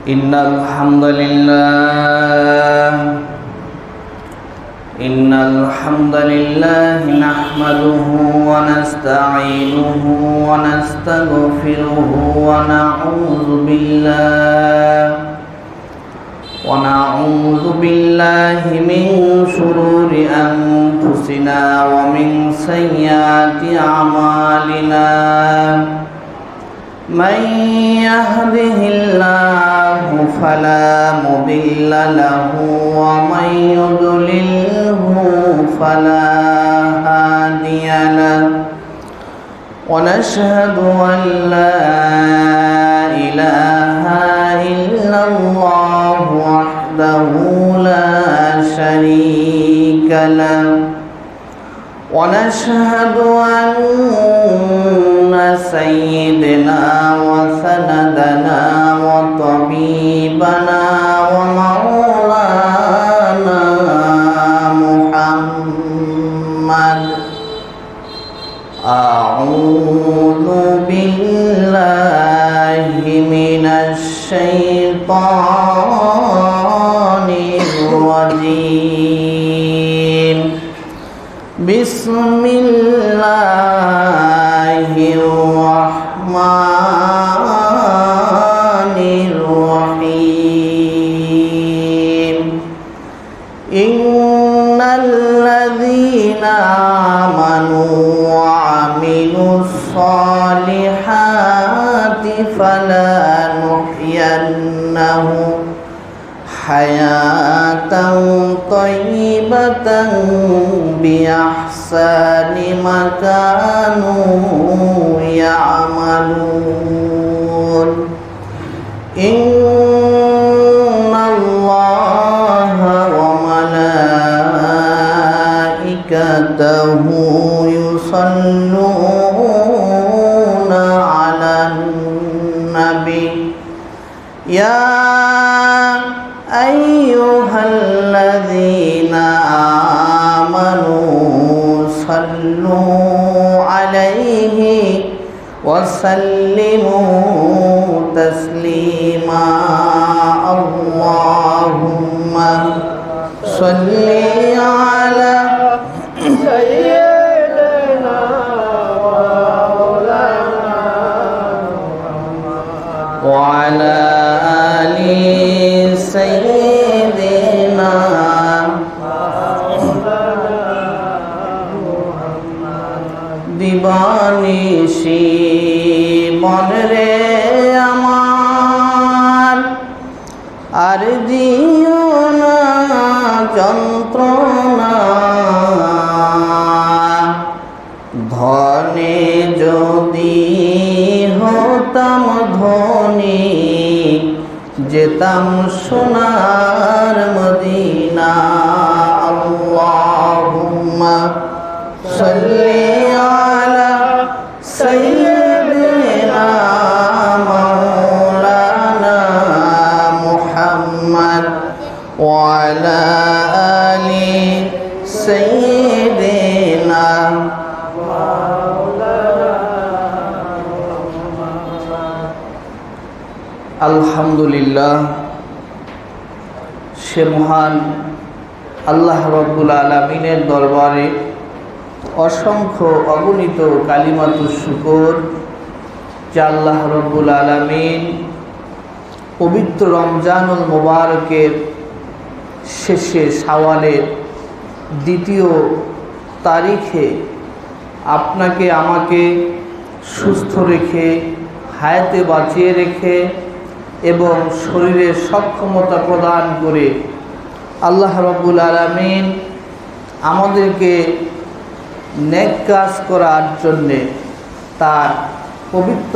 إن الحمد لله نحمده ونستعينه ونستغفره ونعوذ بالله من شرور أنفسنا ومن سيئات أعمالنا من يهده الله فلا مضل له ومن يضلله فلا هادي له ونشهد أن لا إله إلا الله وحده لا شريك له ونشهد أن سيدنا وسندنا وطبيبنا ومولانا محمد أعوذ بالله من الشيطان الرجيم بسم الله الرحمن الرحيم إن الذين آمنوا وعملوا الصالحات فلنحيينهم حياة طيبة بأحسن ما كانوا يعملون إن الله وملائكته يصلون على النبي يا أيها الذين آمنوا صلوا عليه وسلموا تسليما اللهم صل على سيدنا وعلى آل سيدنا দিবানিশি মনরে আমার আর দিও না যন্ত্রণা ধনে যদি হতাম ধনী যেতাম সোনার মদিনা আল্লাহুম্মা সাল্লি আলা সাইয়্যিদিনা মাওলানা মুহাম্মদ ওয়া আলা আলি সাইয়্যিদিনা আলহামদুলিল্লাহ সে মহান আল্লাহ রব্বুল আলামিনের দরবারে অসংখ্য অগণিত কালিমাতুশ শুকর যে আল্লাহ রব্বুল আলামিন পবিত্র রমজানুল মুবারকের শেষে শাওয়ালের 2য় তারিখে আপনাকে আমাকে সুস্থ রেখে হায়াতে বাঁচিয়ে রেখে এবং শরীরের সক্ষমতা প্রদান করে আল্লাহ রব্বুল আলামিন আমাদেরকে নেক কাজ করার জন্যে তার পবিত্র